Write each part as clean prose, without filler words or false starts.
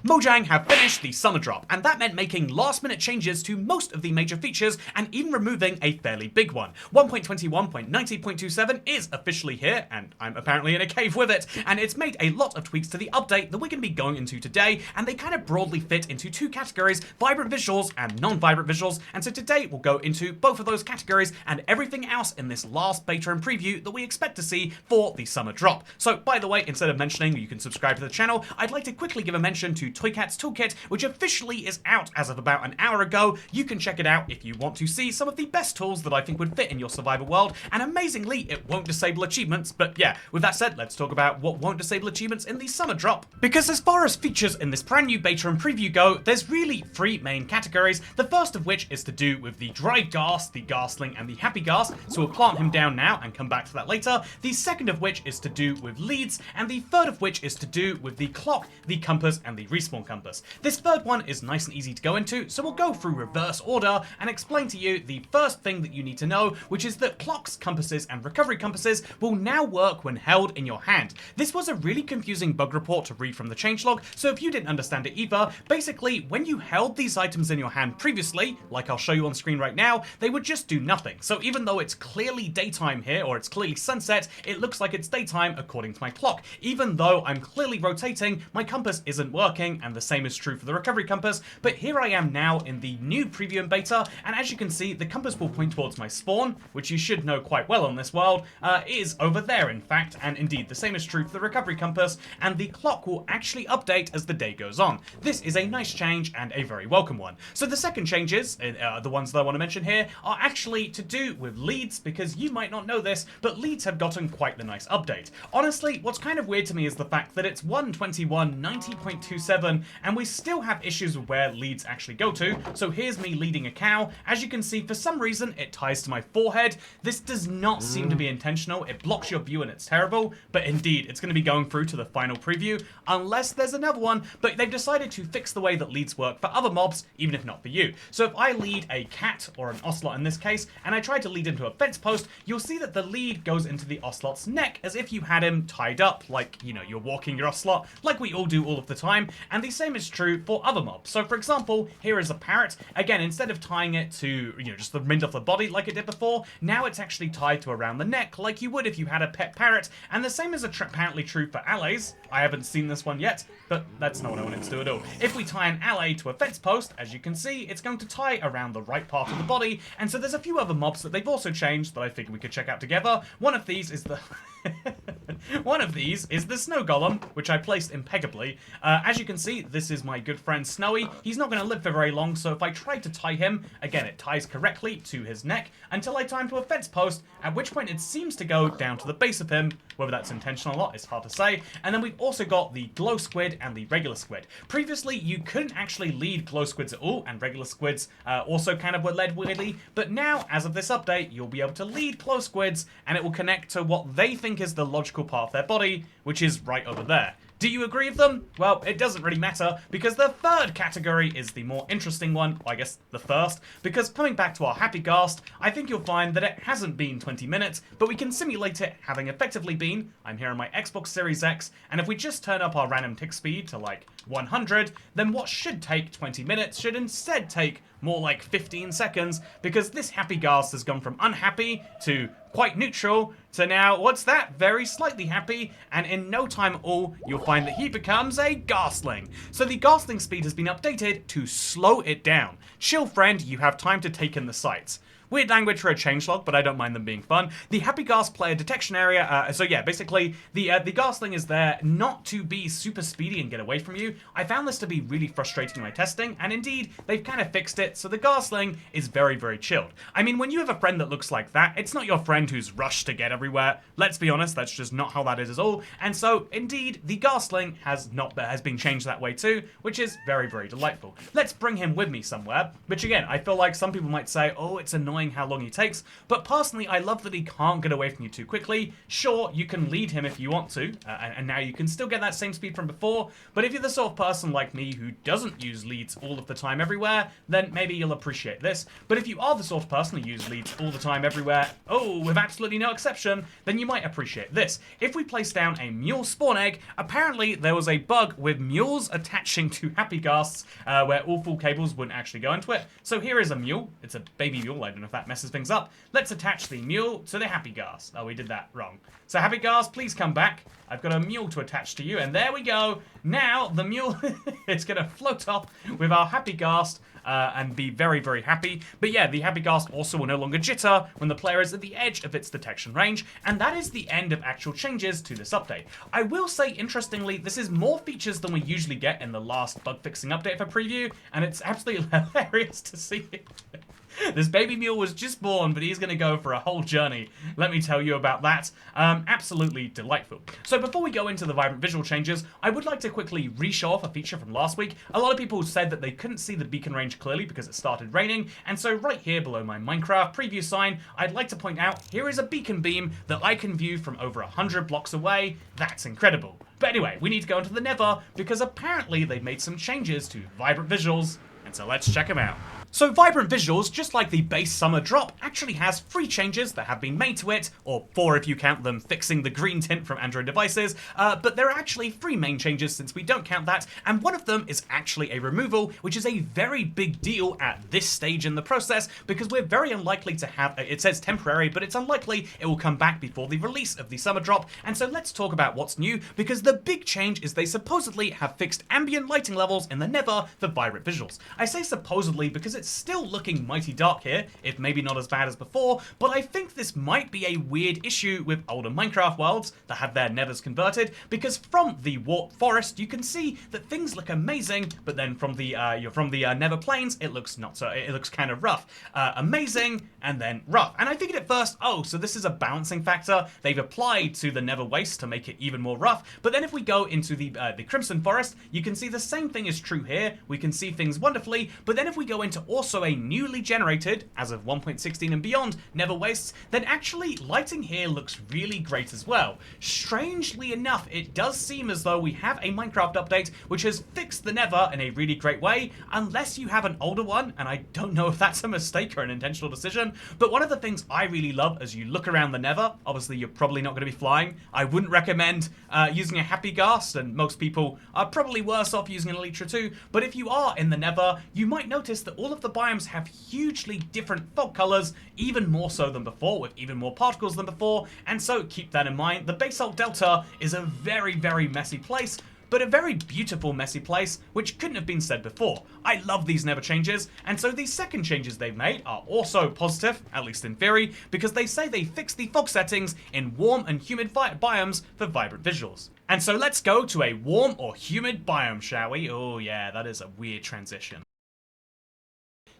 Mojang have finished the summer drop, and that meant making last-minute changes to most of the major features and even removing a fairly big one. 1.21.90.27 is officially here, and I'm apparently in a cave with it, and it's made a lot of tweaks to the update that we're going to be going into today, and they kind of broadly fit into two categories, vibrant visuals and non-vibrant visuals, and so today we'll go into both of those categories and everything else in this last beta and preview that we expect to see for the summer drop. So, by the way, instead of mentioning you can subscribe to the channel, I'd like to quickly give a mention to Toycat's Toolkit, which officially is out as of about an hour ago. You can check it out if you want to see some of the best tools that I think would fit in your survival world, and amazingly, it won't disable achievements. But yeah, with that said, let's talk about what won't disable achievements in the summer drop. Because as far as features in this brand new beta and preview go, there's really three main categories, the first of which is to do with the dried ghast, the ghastling, and the happy ghast, so we'll plant him down now and come back to that later. The second of which is to do with leads, and the third of which is to do with the clock, the compass, and the respawn compass. This third one is nice and easy to go into, so we'll go through reverse order and explain to you the first thing that you need to know, which is that clocks, compasses, and recovery compasses will now work when held in your hand. This was a really confusing bug report to read from the changelog, so if you didn't understand it either, basically when you held these items in your hand previously, like I'll show you on screen right now, they would just do nothing. So even though it's clearly daytime here, or it's clearly sunset, it looks like it's daytime according to my clock. Even though I'm clearly rotating, my compass isn't working, and the same is true for the recovery compass. But here I am now in the new preview and beta, and as you can see, the compass will point towards my spawn, which you should know quite well on this world, is over there in fact, and indeed the same is true for the recovery compass, and the clock will actually update as the day goes on. This is a nice change and a very welcome one. So the second changes, the ones that I want to mention here, are actually to do with leads, because you might not know this, but leads have gotten quite the nice update. Honestly, what's kind of weird to me is the fact that it's 1.21.90.27, and we still have issues with where leads actually go to. So here's me leading a cow. As you can see, for some reason, it ties to my forehead. This does not seem to be intentional. It blocks your view and it's terrible, but indeed, it's going to be going through to the final preview, unless there's another one, but they've decided to fix the way that leads work for other mobs, even if not for you. So if I lead a cat, or an ocelot in this case, and I try to lead into a fence post, you'll see that the lead goes into the ocelot's neck, as if you had him tied up, like, you know, you're walking your ocelot, like we all do all of the time, and the same is true for other mobs. So for example, here is a parrot. Again, instead of tying it to, you know, just the middle of the body like it did before, now it's actually tied to around the neck, like you would if you had a pet parrot, and the same is apparently true for allays. I haven't seen this one yet, but that's not what I wanted to do at all. If we tie an allay to a fence post, as you can see, it's going to tie around the right part of the body, and so there's a few other mobs that they've also changed that I figured we could check out together. One of these is the snow golem, which I placed impeccably. As you can see, this is my good friend Snowy. He's not going to live for very long, so if I try to tie him, again, it ties correctly to his neck until I tie him to a fence post, at which point it seems to go down to the base of him. Whether that's intentional or not is hard to say. And then we've also got the glow squid and the regular squid. Previously, you couldn't actually lead glow squids at all, and regular squids also kind of were led weirdly, but now, as of this update, you'll be able to lead glow squids, and it will connect to what they think is the logical part of their body, which is right over there. Do you agree with them? Well, it doesn't really matter, because the third category is the more interesting one, or I guess the first, because coming back to our happy ghast, I think you'll find that it hasn't been 20 minutes, but we can simulate it having effectively been. I'm here on my Xbox Series X, and if we just turn up our random tick speed to like 100, then what should take 20 minutes should instead take more like 15 seconds, because this happy ghast has gone from unhappy to quite neutral to now, what's that? Very slightly happy, and in no time at all, you'll find that he becomes a ghastling. So the ghastling speed has been updated to slow it down. Chill, friend, you have time to take in the sights. Weird language for a changelog, but I don't mind them being fun. The Happy Ghast player detection area, so yeah, basically, the Ghastling is there not to be super speedy and get away from you. I found this to be really frustrating in my testing, and indeed, they've kind of fixed it, so the Ghastling is very, very chilled. I mean, when you have a friend that looks like that, it's not your friend who's rushed to get everywhere. Let's be honest, that's just not how that is at all. And so, indeed, the Ghastling has been changed that way too, which is very, very delightful. Let's bring him with me somewhere, which again, I feel like some people might say, oh, it's annoying annoying how long he takes, but personally I love that he can't get away from you too quickly. Sure, you can lead him if you want to, and now you can still get that same speed from before, but if you're the sort of person like me who doesn't use leads all of the time everywhere, then maybe you'll appreciate this. But if you are the sort of person who uses leads all the time everywhere, with absolutely no exception, then you might appreciate this. If we place down a mule spawn egg, apparently there was a bug with mules attaching to happy ghasts where all full cables wouldn't actually go into it. So here is a mule. It's a baby mule. I don't know if that messes things up. Let's attach the mule to the happy ghast. Oh, we did that wrong. So happy ghast, please come back. I've got a mule to attach to you, and there we go. Now the mule is going to float off with our happy ghast and be very, very happy. But yeah, the happy ghast also will no longer jitter when the player is at the edge of its detection range, and that is the end of actual changes to this update. I will say, interestingly, this is more features than we usually get in the last bug fixing update for preview, and it's absolutely hilarious to see it. This baby mule was just born, but he's going to go for a whole journey. Let me tell you about that. Absolutely delightful. So before we go into the vibrant visual changes, I would like to quickly re-show off a feature from last week. A lot of people said that they couldn't see the beacon range clearly because it started raining, and so right here below my Minecraft preview sign, I'd like to point out here is a beacon beam that I can view from over 100 blocks away. That's incredible. But anyway, we need to go into the Nether because apparently they've made some changes to vibrant visuals, and so let's check them out. So Vibrant Visuals, just like the base summer drop, actually has 3 changes that have been made to it, or 4 if you count them fixing the green tint from Android devices, but there are actually 3 main changes since we don't count that, and one of them is actually a removal, which is a very big deal at this stage in the process, because we're very unlikely to have, it says temporary, but it's unlikely it will come back before the release of the summer drop, and so let's talk about what's new, because the big change is they supposedly have fixed ambient lighting levels in the Nether for Vibrant Visuals. I say supposedly because it's still looking mighty dark here, if maybe not as bad as before, but I think this might be a weird issue with older Minecraft worlds that have their nethers converted, because from the warped forest you can see that things look amazing, but then from the nether plains it looks not so, it looks kind of rough. Amazing and then rough. And I figured at first, oh, so this is a balancing factor they've applied to the nether waste to make it even more rough, but then if we go into the crimson forest, you can see the same thing is true here. We can see things wonderfully, but then if we go into also a newly generated, as of 1.16 and beyond, nether wastes, then actually lighting here looks really great as well. Strangely enough, it does seem as though we have a Minecraft update which has fixed the nether in a really great way, unless you have an older one, and I don't know if that's a mistake or an intentional decision, but one of the things I really love as you look around the nether, obviously you're probably not going to be flying, I wouldn't recommend using a happy ghast, and most people are probably worse off using an elytra too, but if you are in the nether, you might notice that all of the biomes have hugely different fog colors, even more so than before, with even more particles than before, and so keep that in mind. The Basalt Delta is a very, very messy place, but a very beautiful messy place, which couldn't have been said before. I love these nether changes, and so these second changes they've made are also positive, at least in theory, because they say they fixed the fog settings in warm and humid biomes for Vibrant Visuals. And so let's go to a warm or humid biome, shall we? Oh yeah, that is a weird transition.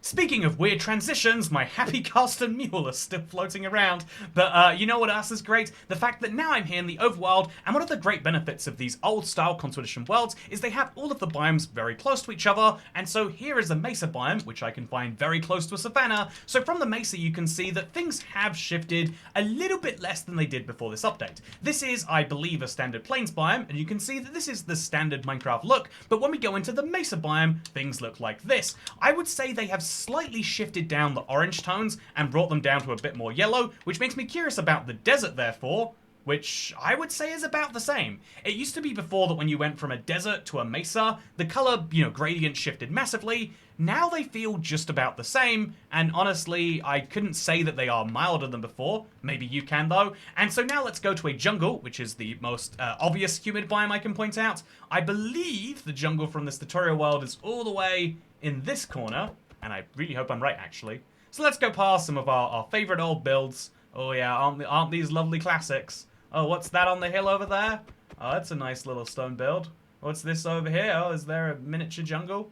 Speaking of weird transitions, my happy custom mule is still floating around, but you know what else is great? The fact that now I'm here in the overworld, and one of the great benefits of these old-style Console Edition worlds is they have all of the biomes very close to each other, and so here is a mesa biome, which I can find very close to a savanna, so from the mesa you can see that things have shifted a little bit less than they did before this update. This is, I believe, a standard plains biome, and you can see that this is the standard Minecraft look, but when we go into the mesa biome, things look like this. I would say they have slightly shifted down the orange tones and brought them down to a bit more yellow, which makes me curious about the desert therefore, which I would say is about the same. It used to be before that when you went from a desert to a mesa, the color, gradient shifted massively. Now they feel just about the same, and honestly, I couldn't say that they are milder than before. Maybe you can though. And so now let's go to a jungle, which is the most obvious humid biome I can point out. I believe the jungle from this tutorial world is all the way in this corner, and I really hope I'm right, actually. So let's go past some of our favorite old builds. Oh yeah, aren't these lovely classics? Oh, what's that on the hill over there? Oh, that's a nice little stone build. What's this over here? Oh, is there a miniature jungle?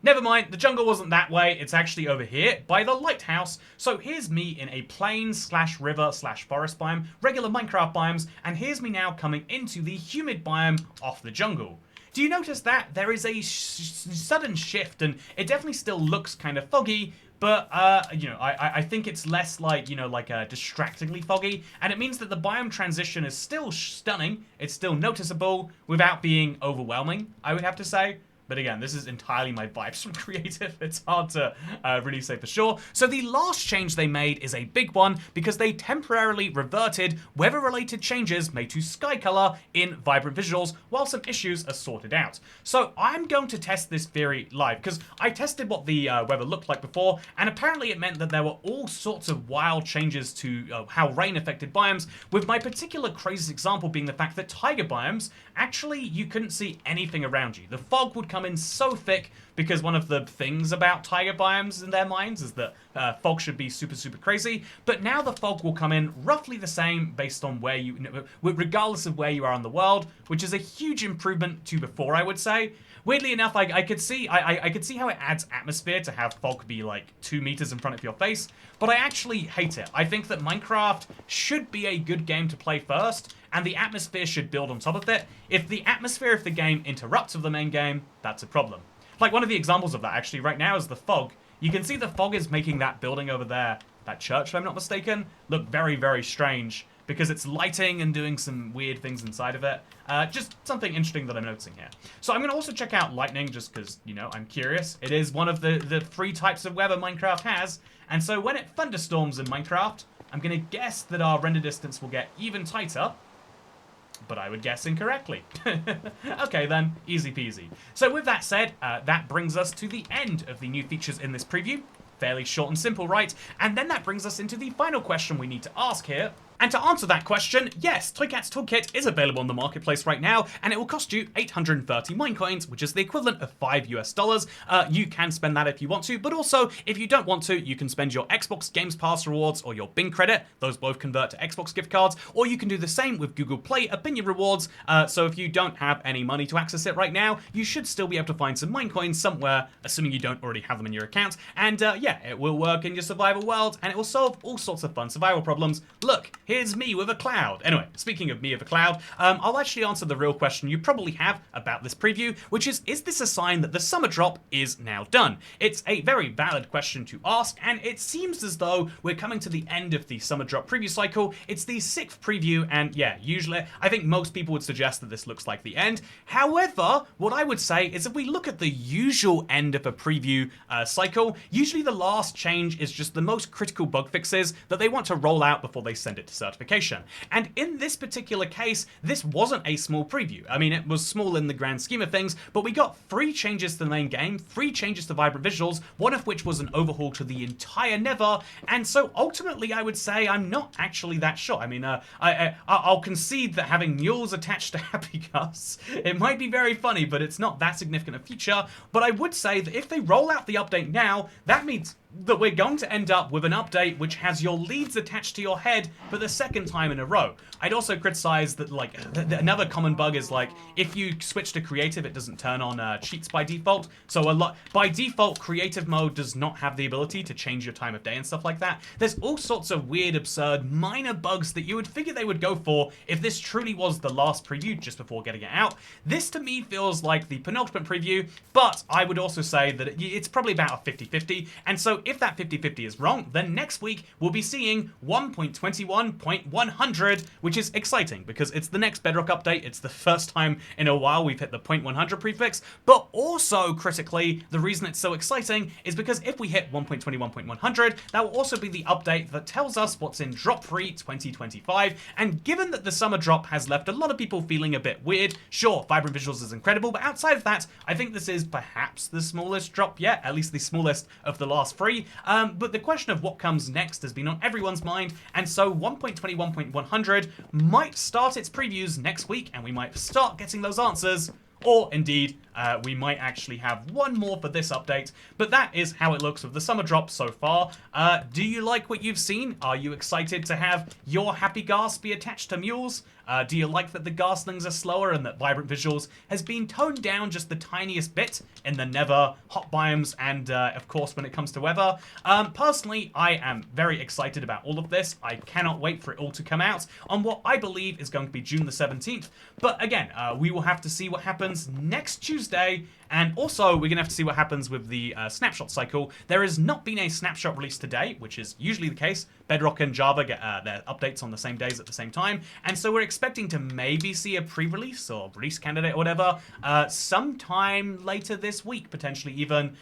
Never mind, the jungle wasn't that way. It's actually over here by the lighthouse. So here's me in a plain/river/forest biome, regular Minecraft biomes, and here's me now coming into the humid biome off the jungle. Do you notice that? There is a sudden shift, and it definitely still looks kind of foggy, but, you know, I think it's less like, you know, like distractingly foggy, and it means that the biome transition is still stunning, it's still noticeable, without being overwhelming, I would have to say. But again, this is entirely my vibes from creative. It's hard to really say for sure. So the last change they made is a big one because they temporarily reverted weather-related changes made to sky color in Vibrant Visuals while some issues are sorted out. So I'm going to test this theory live because I tested what the weather looked like before, and apparently it meant that there were all sorts of wild changes to how rain affected biomes, with my particular craziest example being the fact that taiga biomes, actually you couldn't see anything around you. The fog would come in so thick because one of the things about taiga biomes in their minds is that fog should be super, super crazy. But now the fog will come in roughly the same based on where you, regardless of where you are in the world, which is a huge improvement to before, I would say. Weirdly enough, I could see how it adds atmosphere to have fog be like 2 meters in front of your face, but I actually hate it. I think that Minecraft should be a good game to play first, and the atmosphere should build on top of it. If the atmosphere of the game interrupts with the main game, that's a problem. Like, one of the examples of that actually right now is the fog. You can see the fog is making that building over there, that church if I'm not mistaken, look very, very strange, because it's lighting and doing some weird things inside of it. Just something interesting that I'm noticing here. So I'm going to also check out lightning just because, you know, I'm curious. It is one of the 3 types of weather Minecraft has, and so when it thunderstorms in Minecraft, I'm going to guess that our render distance will get even tighter, but I would guess incorrectly. Okay then, easy peasy. So with that said, that brings us to the end of the new features in this preview. Fairly short and simple, right? And then that brings us into the final question we need to ask here. And to answer that question, yes, Toycat's Toolkit is available on the marketplace right now, and it will cost you 830 Minecoins, which is the equivalent of $5 US. You can spend that if you want to, but also, if you don't want to, you can spend your Xbox Games Pass rewards or your Bing credit. Those both convert to Xbox gift cards, or you can do the same with Google Play Opinion rewards. So if you don't have any money to access it right now, you should still be able to find some Minecoins somewhere, assuming you don't already have them in your account. And yeah, it will work in your survival world, and it will solve all sorts of fun survival problems. Look, here's me with a cloud. Anyway, speaking of me with a cloud, I'll actually answer the real question you probably have about this preview, which is this a sign that the summer drop is now done? It's a very valid question to ask, and it seems as though we're coming to the end of the summer drop preview cycle. It's the 6th preview, and yeah, usually, I think most people would suggest that this looks like the end. However, what I would say is if we look at the usual end of a preview cycle, usually the last change is just the most critical bug fixes that they want to roll out before they send it to certification. And in this particular case, this wasn't a small preview. I mean, it was small in the grand scheme of things, but we got 3 changes to the main game, 3 changes to Vibrant Visuals, one of which was an overhaul to the entire Nether, and so ultimately I would say I'm not actually that sure. I mean, I'll concede that having mules attached to Happy Gus, it might be very funny, but it's not that significant a feature, but I would say that if they roll out the update now, that means that we're going to end up with an update which has your leads attached to your head for the 2nd time in a row. I'd also criticize that, like, another common bug is, like, if you switch to creative, it doesn't turn on cheats by default. So by default, creative mode does not have the ability to change your time of day and stuff like that. There's all sorts of weird, absurd, minor bugs that you would figure they would go for if this truly was the last preview just before getting it out. This, to me, feels like the penultimate preview, but I would also say that it's probably about a 50-50, and so if that 50-50 is wrong, then next week we'll be seeing 1.21.100, which is exciting because it's the next Bedrock update. It's the first time in a while we've hit the 0.100 prefix, but also critically, the reason it's so exciting is because if we hit 1.21.100, that will also be the update that tells us what's in Drop Free 2025, and given that the summer drop has left a lot of people feeling a bit weird, sure, Vibrant Visuals is incredible, but outside of that, I think this is perhaps the smallest drop yet, at least the smallest of the last 3. But the question of what comes next has been on everyone's mind, and so 1.21.100 might start its previews next week, and we might start getting those answers, or indeed, we might actually have one more for this update, but that is how it looks with the summer drop so far. Do you like what you've seen? Are you excited to have your Happy Gas be attached to mules? Do you like that the Gaslings are slower and that Vibrant Visuals has been toned down just the tiniest bit in the Nether, hot biomes, and of course when it comes to weather? Personally, I am very excited about all of this. I cannot wait for it all to come out on what I believe is going to be June the 17th. But again, we will have to see what happens next Tuesday, And also, we're going to have to see what happens with the snapshot cycle. There has not been a snapshot release today, which is usually the case. Bedrock and Java get their updates on the same days at the same time. And so we're expecting to maybe see a pre-release or release candidate or whatever sometime later this week, potentially even,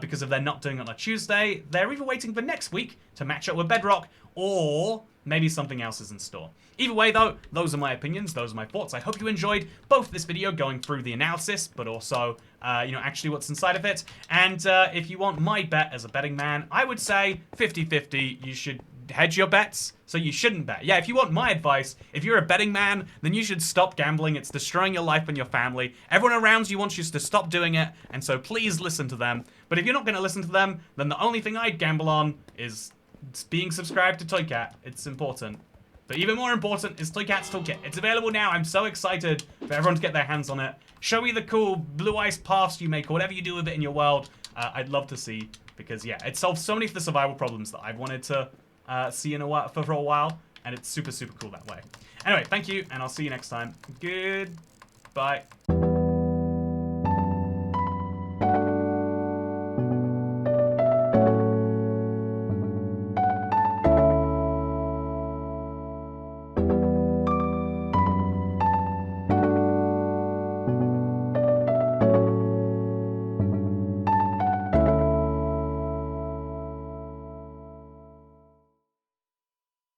because if they're not doing it on a Tuesday, they're either waiting for next week to match up with Bedrock, or maybe something else is in store. Either way, though, those are my opinions, those are my thoughts. I hope you enjoyed both this video going through the analysis, but also, actually what's inside of it. And if you want my bet as a betting man, I would say 50-50. You should hedge your bets, so you shouldn't bet. Yeah, if you want my advice, if you're a betting man, then you should stop gambling. It's destroying your life and your family. Everyone around you wants you to stop doing it, and so please listen to them. But if you're not going to listen to them, then the only thing I'd gamble on is being subscribed to Toycat. It's important. But even more important is Toycat's Toolkit. It's available now. I'm so excited for everyone to get their hands on it. Show me the cool blue ice paths you make, or whatever you do with it in your world. I'd love to see, because yeah, it solves so many of the survival problems that I've wanted to see in a while, for a while, and it's super, super cool that way. Anyway, thank you, and I'll see you next time. Goodbye.